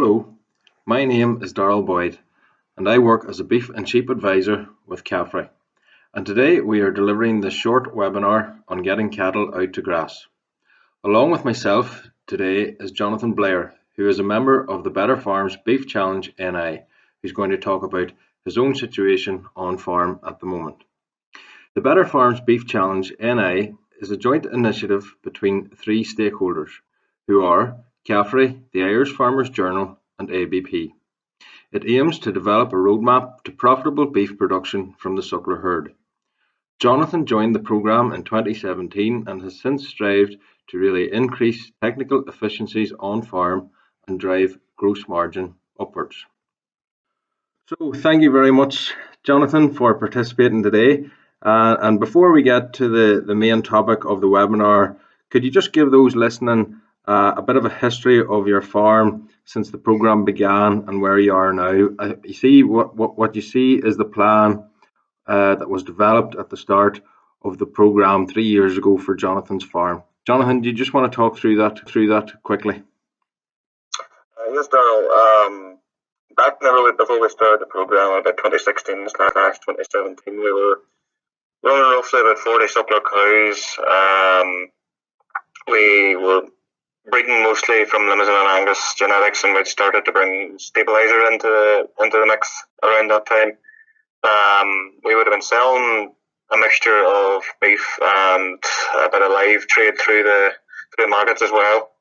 Hello, my name is Darryl Boyd, and I work as a beef and sheep advisor with CAFRE. And today we are delivering this short webinar on getting cattle out to grass. Along with myself today is Jonathan Blair, who is a member of the Better Farms Beef Challenge NI, who's going to talk about his own situation on farm at the moment. The Better Farms Beef Challenge NI is a joint initiative between three stakeholders, who are CAFRE, the Irish Farmers Journal, and ABP. It aims to develop a roadmap to profitable beef production from the suckler herd. Jonathan joined the programme in 2017 and has since strived to really increase technical efficiencies on farm and drive gross margin upwards. So thank you very much, Jonathan, for participating today. And before we get to the main topic of the webinar, could you just give those listening a bit of a history of your farm since the program began and where you are now? You see what you see is the plan that was developed at the start of the program 3 years ago for Jonathan's farm. Jonathan, do you just want to talk through that quickly? Yes, Darryl. Before we started the program, about 2016/2017, we were running roughly about 40 suckler cows. We were breeding mostly from Limousin and Angus genetics, and we'd started to bring stabilizer into the mix around that time. We would have been selling a mixture of beef and a bit of live trade through the markets as well.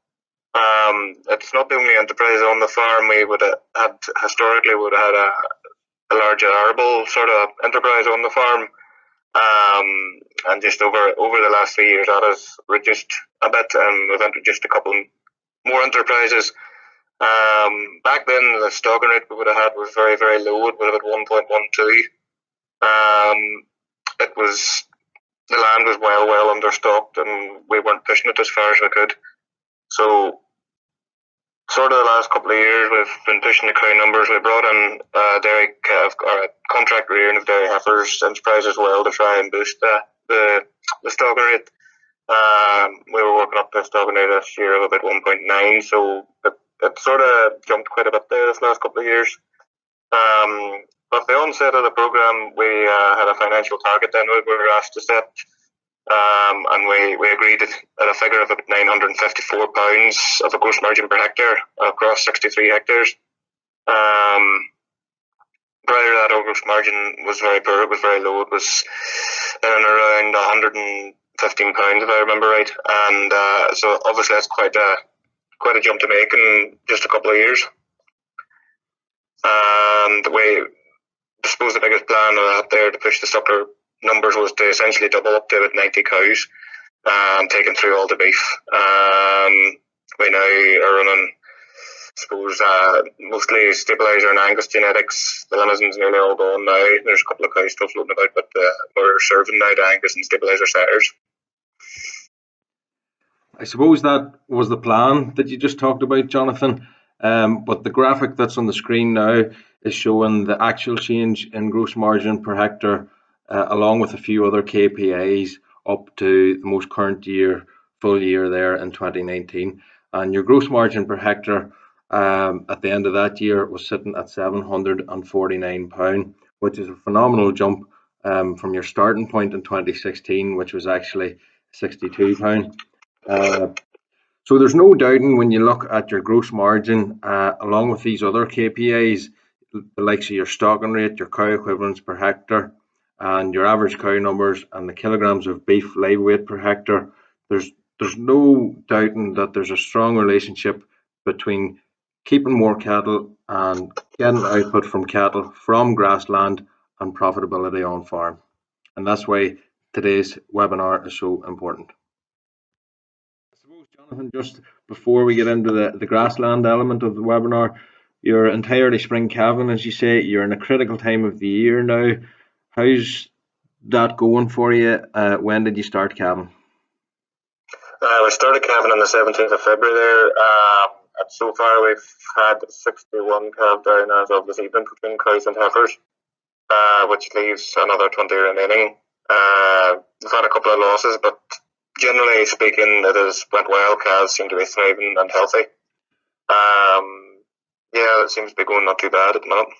It's not the only enterprise on the farm. We would have had historically a larger arable sort of enterprise on the farm. And just over the last 3 years, that has reduced a bit, and we've introduced a couple more enterprises. Back then, the stocking rate we would have had was very, very low. It would have been 1.12. The land was well understocked, and we weren't pushing it as far as we could. So, sort of the last couple of years, we've been pushing the cow numbers. We brought in a contract rearing of dairy heifers enterprise as well to try and boost the stocking rate. We were working up to a stocking rate this year of about 1.9, so it sort of jumped quite a bit there this last couple of years. At the onset of the program, we had a financial target then we were asked to set, and we agreed at a figure of about £954 of a gross margin per hectare across 63 hectares. Prior to that, our gross margin was very poor. It was very low. It was in and around £115, if I remember right. And so obviously that's quite a jump to make in just a couple of years. And I suppose the biggest plan out there to push the suckler numbers was to essentially double up to about 90 cows, taking through all the beef. We now are running, I suppose, mostly stabilizer and Angus genetics. The Limousin's nearly all gone now. There's a couple of cows still floating about, but we're serving now to Angus and stabilizer setters. I suppose that was the plan that you just talked about, Jonathan. But the graphic that's on the screen now is showing the actual change in gross margin per hectare, along with a few other KPIs up to the most current year, full year there in 2019. And your gross margin per hectare at the end of that year was sitting at £749, which is a phenomenal jump from your starting point in 2016, which was actually £62. So there's no doubting when you look at your gross margin, along with these other KPIs, the likes of your stocking rate, your cow equivalents per hectare, and your average cow numbers and the kilograms of beef live weight per hectare, there's no doubting that there's a strong relationship between keeping more cattle and getting output from cattle from grassland and profitability on farm. And that's why today's webinar is so important. I suppose, Jonathan, just before we get into the grassland element of the webinar, you're entirely spring calving, as you say. You're in a critical time of the year now. How's that going for you? When did you start calving? We started calving on the 17th of February there. And so far we've had 61 calved down as of this evening between cows and heifers, which leaves another 20 remaining. We've had a couple of losses, but generally speaking, it has went well. Calves seem to be thriving and healthy. Yeah, it seems to be going not too bad at the moment.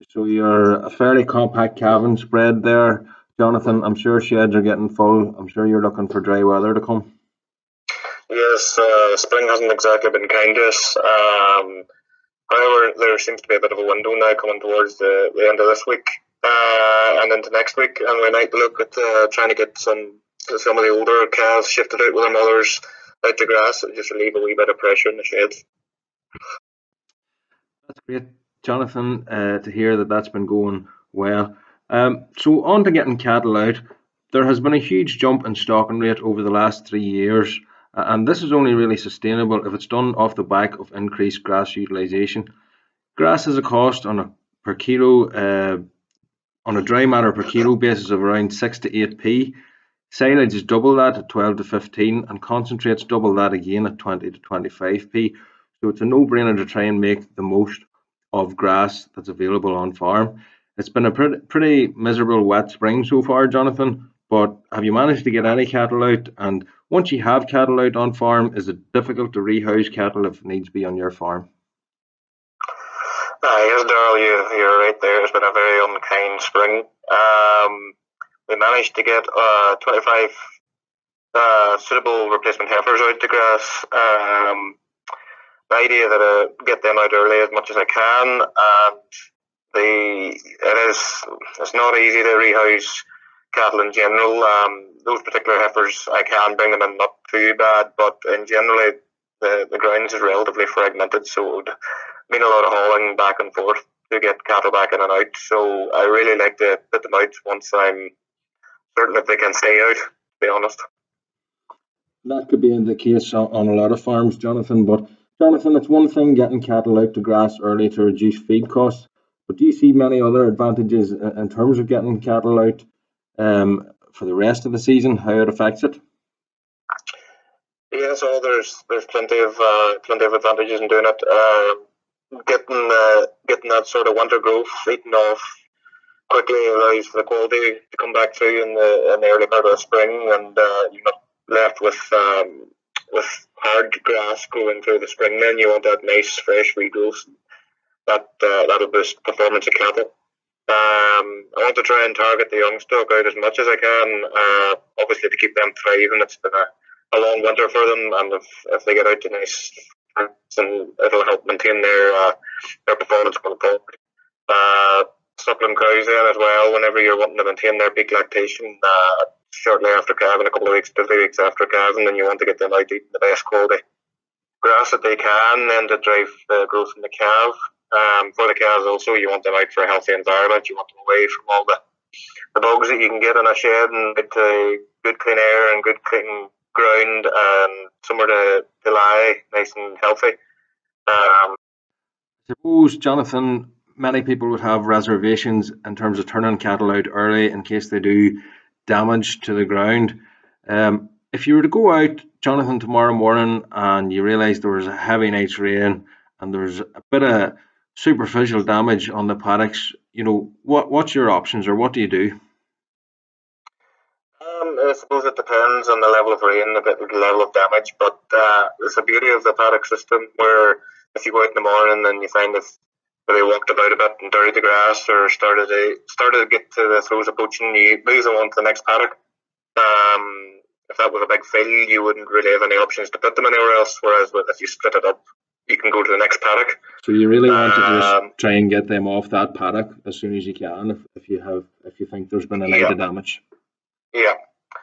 So you're a fairly compact calving spread there, Jonathan. I'm sure sheds are getting full. I'm sure you're looking for dry weather to come. Yes, spring hasn't exactly been kind to us. However, there seems to be a bit of a window now coming towards the end of this week and into next week, and we might look at trying to get some of the older calves shifted out with their mothers out to grass, just relieve a wee bit of pressure in the sheds. That's great, Jonathan, to hear that that's been going well. So on to getting cattle out. There has been a huge jump in stocking rate over the last 3 years, and this is only really sustainable if it's done off the back of increased grass utilisation. Grass has a cost on a per kilo on a dry matter per kilo basis of around 6 to 8p. Silage is double that at 12 to 15, and concentrates double that again at 20 to 25p. So it's a no-brainer to try and make the most of grass that's available on farm. It's been a pretty miserable wet spring so far, Jonathan. But have you managed to get any cattle out? And once you have cattle out on farm, is it difficult to rehouse cattle if it needs to be on your farm? Yes, Darryl, you're right there. It's been a very unkind spring. We managed to get 25 suitable replacement heifers out to grass. The idea that I get them out early as much as I can, and it's not easy to rehouse cattle in general. Those particular heifers, I can bring them in not too bad, but in general, the grounds is relatively fragmented, so it would mean a lot of hauling back and forth to get cattle back in and out. So I really like to put them out once I'm certain that they can stay out, to be honest. That could be the case on a lot of farms, Jonathan. But Jonathan, it's one thing getting cattle out to grass early to reduce feed costs. But do you see many other advantages in terms of getting cattle out for the rest of the season? How it affects it? Yeah, so there's plenty of advantages in doing it. Getting that sort of winter growth eaten off quickly allows for the quality to come back through in the early part of the spring, and you're not left with hard grass growing through the spring. Then you want that nice fresh regrowth that'll boost performance of cattle. I want to try and target the young stock out as much as I can, obviously to keep them thriving. It's been a long winter for them, and if they get out to nice, and it'll help maintain their performance going forward. Uh, Supplement cows then as well, whenever you're wanting to maintain their peak lactation, shortly after calving, a couple of weeks to 3 weeks after calving, then you want to get them out eating the best quality grass that they can, then to drive the growth in the calf. For the calves also, you want them out for a healthy environment. You want them away from all the bugs that you can get in a shed, and get to good clean air and good clean ground, and somewhere to lie nice and healthy. Suppose, Jonathan, many people would have reservations in terms of turning cattle out early in case they do damage to the ground. If you were to go out, Jonathan, tomorrow morning and you realise there was a heavy night's rain and there's a bit of superficial damage on the paddocks, what's your options or what do you do? I suppose it depends on the level of rain, the level of damage, but it's the beauty of the paddock system where if you go out in the morning and you find if they walked about a bit and dirtied the grass or started to get to the throes of poaching, you move them on to the next paddock. If that was a big field, you wouldn't really have any options to put them anywhere else. Whereas if you split it up, you can go to the next paddock. So you really want to just try and get them off that paddock as soon as you can, if you think there's been a night of damage. Yeah.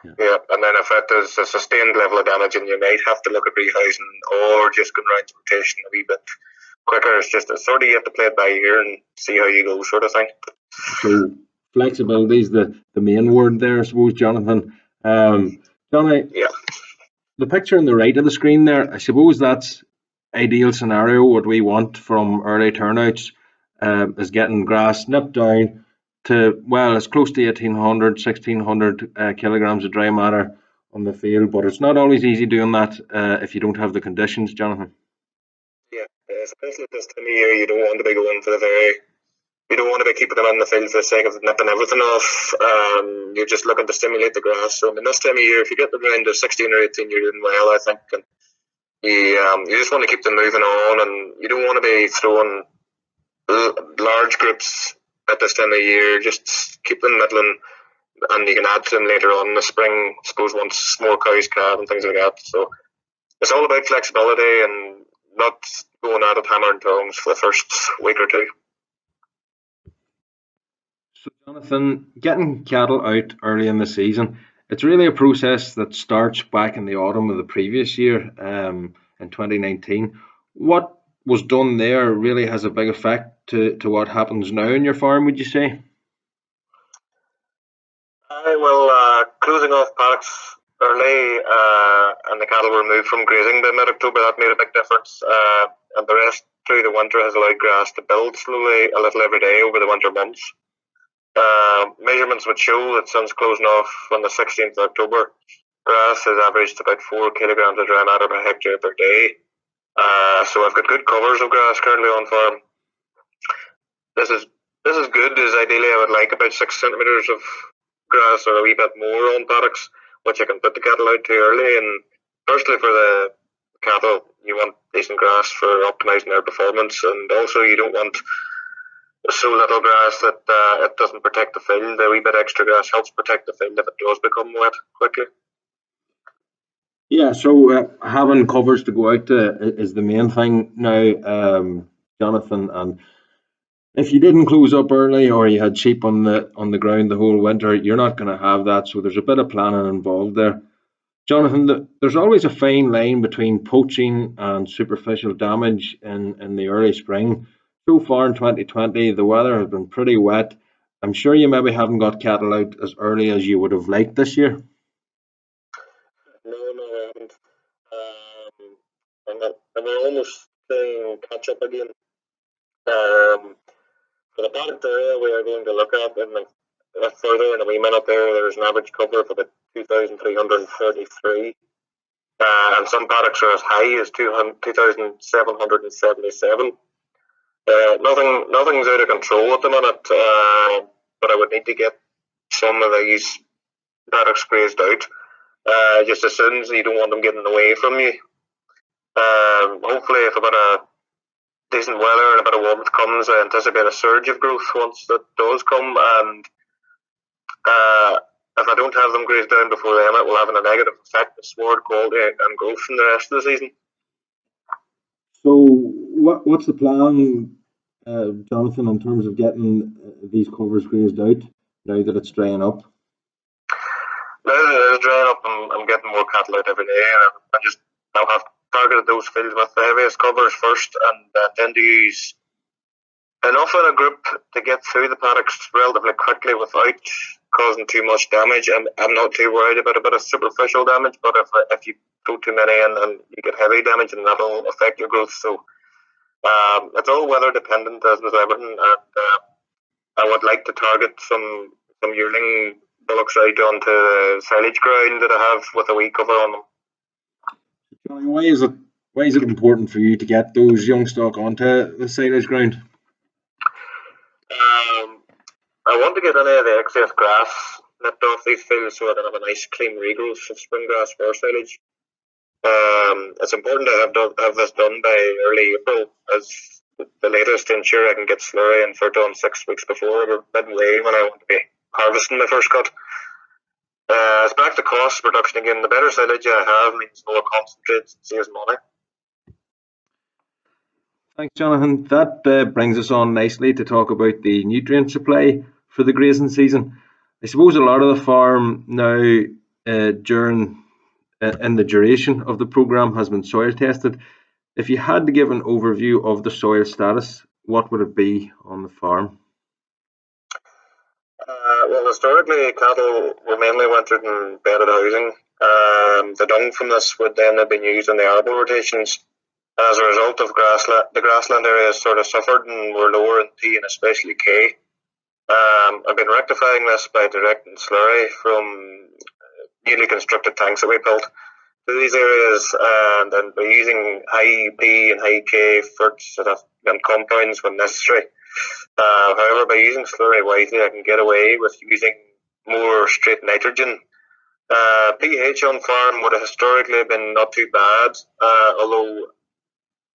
And then if there's a sustained level of damage, and you might have to look at rehousing or just going around to rotation a wee bit quicker. It's just sort of you have to play it by ear and see how you go, sort of thing. So flexibility is the main word there, I suppose, Jonathan. Johnny, the picture on the right of the screen there, I suppose that's ideal scenario. What we want from early turnouts is getting grass nipped down to, well, it's close to 1800, 1600 kilograms of dry matter on the field, but it's not always easy doing that if you don't have the conditions, Jonathan. Yeah, especially at this time of year, you don't want to be going for you don't want to be keeping them in the field for the sake of nipping everything off. You're just looking to stimulate the grass. So, I mean, this time of year, if you get them around to 16 or 18, you're doing well, I think. And you just want to keep them moving on, and you don't want to be throwing large groups at this time of year. Just keep them middling, and you can add to them later on in the spring, I suppose, once more cows calve and things like that. So it's all about flexibility and not going at it hammer and tongs for the first week or two. So, Jonathan, getting cattle out early in the season, it's really a process that starts back in the autumn of the previous year, in 2019. What was done there really has a big effect to what happens now in your farm, would you say? Closing off paddocks early, and the cattle were moved from grazing by mid-October. That made a big difference, and the rest through the winter has allowed grass to build slowly a little every day over the winter months. Measurements would show that since closing off on the 16th of October, grass has averaged about 4 kilograms of dry matter per hectare per day. So I've got good covers of grass currently on farm. This is good, as ideally I would like about 6 centimetres of grass or a wee bit more on paddocks, which I can put the cattle out to early. And firstly, for the cattle, you want decent grass for optimising their performance, and also you don't want so little grass that it doesn't protect the field. A wee bit extra grass helps protect the field if it does become wet quickly. Yeah, so having covers to go out to is the main thing now, Jonathan. And if you didn't close up early or you had sheep on the ground the whole winter, you're not going to have that. So there's a bit of planning involved there. Jonathan, there's always a fine line between poaching and superficial damage in the early spring. So far in 2020, the weather has been pretty wet. I'm sure you maybe haven't got cattle out as early as you would have liked this year. No, I haven't. And we're almost playing catch up again. For the Paddock area we are going to look at, and further in a wee minute there's an average cover of about 2,333. And some paddocks are as high as 2,777. Nothing's out of control at the minute, but I would need to get some of these paddocks grazed out, just as soon as you don't want them getting away from you. Hopefully, if a bit of decent weather and a bit of warmth comes, I anticipate a surge of growth once that does come, and if I don't have them grazed down before then, it will have a negative effect on sward quality and growth in the rest of the season. So, what's the plan, Jonathan, in terms of getting these covers grazed out now that it's drying up? Now that it is drying up, I'm getting more cattle out every day, and I'll have targeted those fields with the heaviest covers first, and then to use enough in a group to get through the paddocks relatively quickly without causing too much damage. I'm not too worried about a bit of superficial damage, but if you throw too many in and you get heavy damage, and that'll affect your growth. So it's all weather dependent, as with everything, and I would like to target some yearling bullocks out onto the silage ground that I have with a wee cover on them. Johnny, why is it important for you to get those young stock onto the silage ground? I want to get any of the excess grass nipped off these fields so I can have a nice clean regrowth of spring grass for silage. It's important to have this done by early April, as the latest, to ensure I can get slurry and fertile on 6 weeks before midway when I want to be harvesting my first cut. It's back to cost reduction again. The better silage I have means lower concentrates and saves money. Thanks, Jonathan. That brings us on nicely to talk about the nutrient supply for the grazing season. I suppose a lot of the farm now in the duration of the programme has been soil tested. If you had to give an overview of the soil status, what would it be on the farm? Well, historically, cattle were mainly wintered in bedded housing. The dung from this would then have been used in the arable rotations. As a result of the grassland areas sort of suffered and were lower in P and especially K. I've been rectifying this by directing slurry from newly constructed tanks that we built to these areas, and then by using high P and high K ferts and compounds when necessary. However, by using slurry wisely, I can get away with using more straight nitrogen pH on farm would have historically been not too bad, although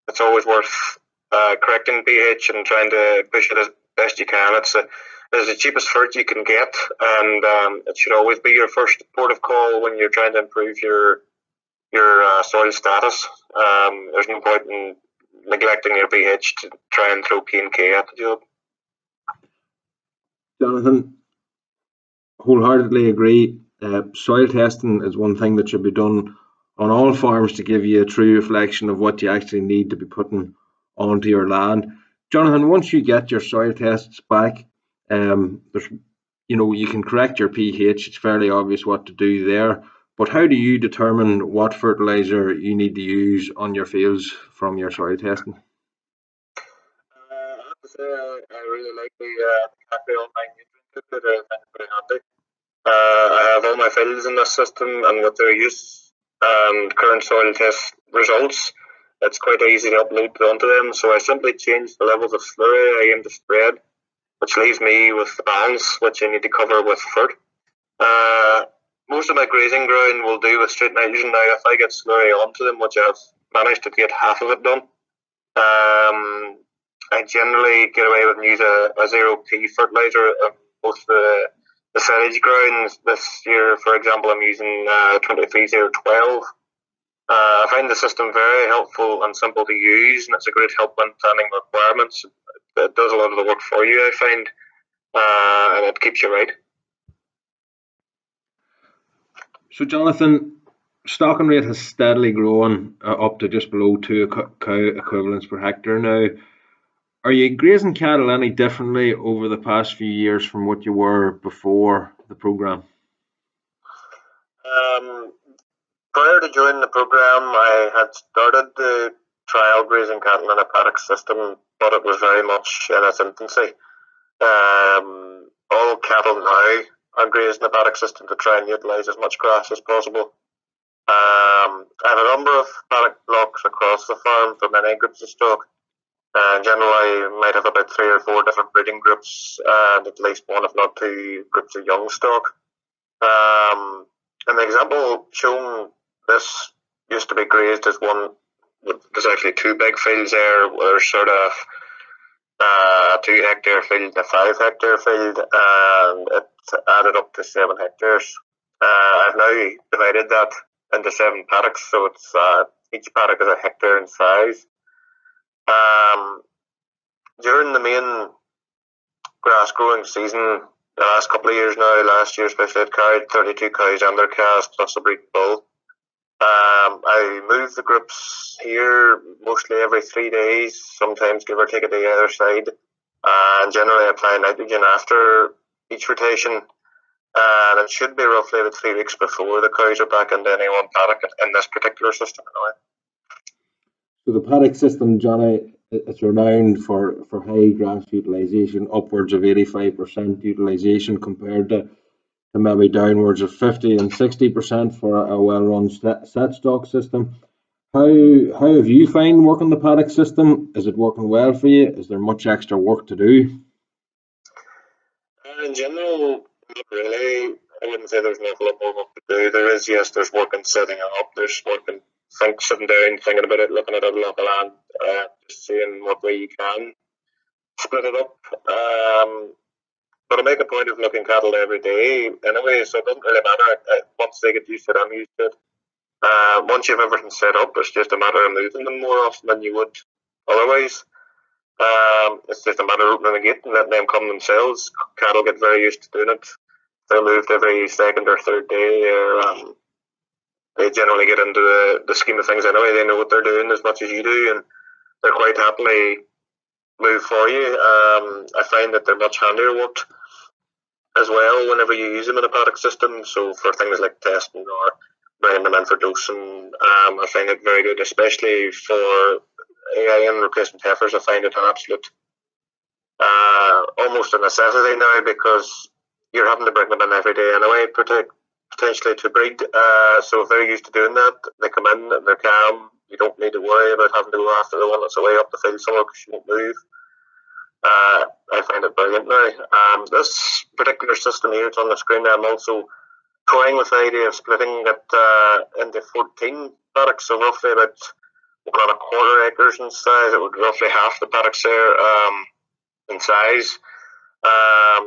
it's always worth correcting pH and trying to push it as best you can. It's the cheapest fruit you can get, and it should always be your first port of call when you're trying to improve your soil status. There's no point in neglecting your pH to try and throw P and K at the job. Jonathan, wholeheartedly agree. Soil testing is one thing that should be done on all farms to give you a true reflection of what you actually need to be putting onto your land. Jonathan, once you get your soil tests back, there's, you can correct your pH. It's fairly obvious what to do there. But how do you determine what fertilizer you need to use on your fields from your soil testing? I have to say, I really like the CAFRE online nutrient booklet. I find it very handy. I have all my fields in this system, and with their use and current soil test results, it's quite easy to upload onto them. So I simply change the levels of slurry I aim to spread, which leaves me with the balance which I need to cover with fert. Most of my grazing ground will do with straight nitrogen. Now, if I get slurry onto them, which I've managed to get half of it done, I generally get away with using a 0P fertilizer on both the silage grounds. This year, for example, I'm using 23012. I find the system very helpful and simple to use, and it's a great help when planning requirements. It does a lot of the work for you, I find, and it keeps you right. So, Jonathan, stocking rate has steadily grown up to just below 2 cow equivalents per hectare now. Are you grazing cattle any differently over the past few years from what you were before the programme? Prior to joining the programme, I had started the trial grazing cattle in a paddock system, but it was very much in its infancy. All cattle now are grazed in a paddock system to try and utilise as much grass as possible. I have a number of paddock blocks across the farm for many groups of stock. Generally, I might have about 3 or 4 different breeding groups and at least 1, if not 2, groups of young stock. An example shown, this used to be grazed as one. There's actually 2 big fields there. There's sort of a 2 hectare field and a 5 hectare field, and it added up to 7 hectares. I've now divided that into 7 paddocks, so it's each paddock is a hectare in size. During the main grass growing season, the last couple of years now, last year especially, I'd carried 32 cows and their calves plus a breeding bull. I move the groups here mostly every 3 days, sometimes give or take a day either side, and generally apply nitrogen after each rotation. And it should be roughly about 3 weeks before the cows are back into any one paddock in this particular system anyway. So the paddock system, Johnny, it's renowned for high grass utilisation, upwards of 85% utilisation compared to maybe downwards of 50 and 60% for a well-run set stock system. How have you found working the paddock system? Is it working well for you? Is there much extra work to do? In general, not really. I wouldn't say there's an awful lot more work to do. There is, yes, there's work in setting it up. There's work in sitting down, thinking about it, looking at a block of land, just seeing what way you can split it up. But I make a point of looking cattle every day anyway, so it doesn't really matter. Once they get used to it, I'm used to it. Once you have everything set up, it's just a matter of moving them more often than you would otherwise. It's just a matter of opening the gate and letting them come themselves. Cattle get very used to doing it. They're moved every 2nd or 3rd day. They generally get into the scheme of things anyway. They know what they're doing as much as you do, and they're quite happily move for you. I find that they're much handier worked as well whenever you use them in a paddock system. So for things like testing or bringing them in for dosing, I find it very good, especially for AIN replacement heifers. I find it an absolute almost a necessity now, because you're having to bring them in every day anyway, potentially to breed. So if they're used to doing that, they come in and they're calm. You don't need to worry about having to go after the one that's away up the field somewhere because she won't move. I find it brilliant now. This particular system here, it's on the screen, I'm also toying with the idea of splitting it into 14 paddocks, so roughly about 1.25 acres in size. It would roughly half the paddocks there in size.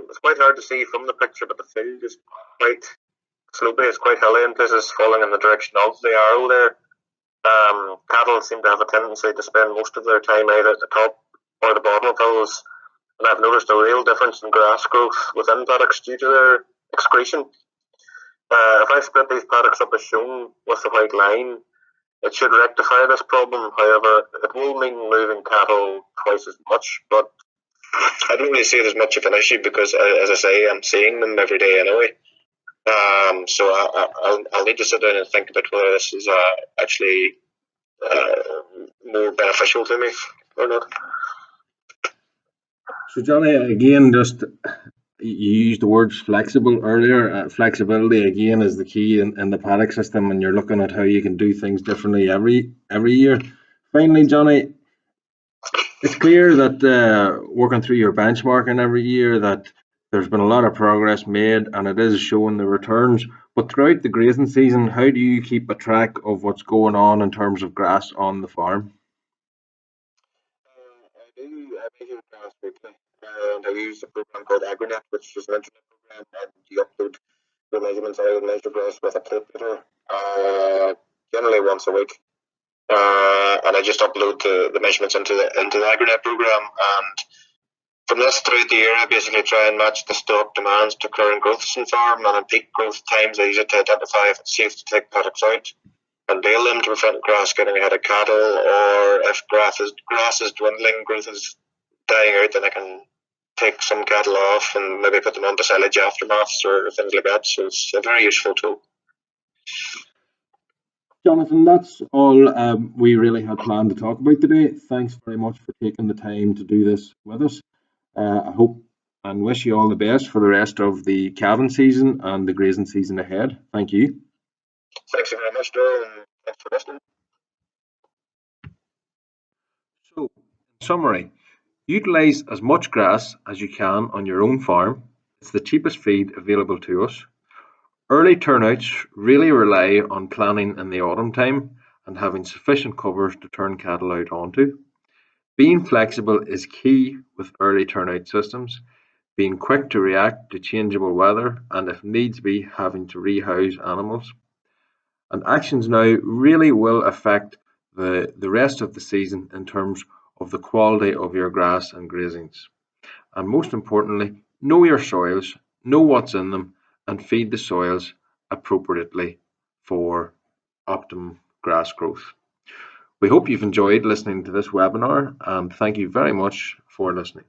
It's quite hard to see from the picture, but the field is quite slopey. It's quite hilly in places, falling in the direction of the arrow there. Cattle seem to have a tendency to spend most of their time either at the top or the bottom of hills, and I've noticed a real difference in grass growth within paddocks due to their excretion. If I split these paddocks up as shown with the white line, it should rectify this problem. However, it will mean moving cattle twice as much, but I don't really see it as much of an issue because, as I say, I'm seeing them every day anyway. So I'll need to sit down and think about whether this is actually more beneficial to me or not. So Johnny, again, just you used the words flexible earlier. Flexibility again is the key in the paddock system, and you're looking at how you can do things differently every year. Finally, Johnny, it's clear that working through your benchmarking every year that there's been a lot of progress made, and it is showing the returns. But throughout the grazing season, how do you keep a track of what's going on in terms of grass on the farm? I measure grass weekly, and I use a program called AgriNet, which is an internet program, and you upload your measurements. I would measure grass with a calculator, generally once a week, and I just upload the measurements into the AgriNet program. And from this throughout the year, I basically try and match the stock demands to current growths in farm, and at peak growth times, I use it to identify if it's safe to take paddocks out and bale them to prevent grass getting ahead of cattle, or if grass is dwindling, growth is dying out, then I can take some cattle off and maybe put them onto silage aftermaths or things like that. So it's a very useful tool. Jonathan, that's all we really had planned to talk about today. Thanks very much for taking the time to do this with us. I hope and wish you all the best for the rest of the calving season and the grazing season ahead. Thank you. Thanks very much, Darryl, and thanks for listening. So, in summary, utilise as much grass as you can on your own farm. It's the cheapest feed available to us. Early turnouts really rely on planning in the autumn time and having sufficient covers to turn cattle out onto. Being flexible is key with early turnout systems, being quick to react to changeable weather and if needs be having to rehouse animals. And actions now really will affect the rest of the season in terms of the quality of your grass and grazings. And most importantly, know your soils, know what's in them, and feed the soils appropriately for optimum grass growth. We hope you've enjoyed listening to this webinar, and thank you very much for listening.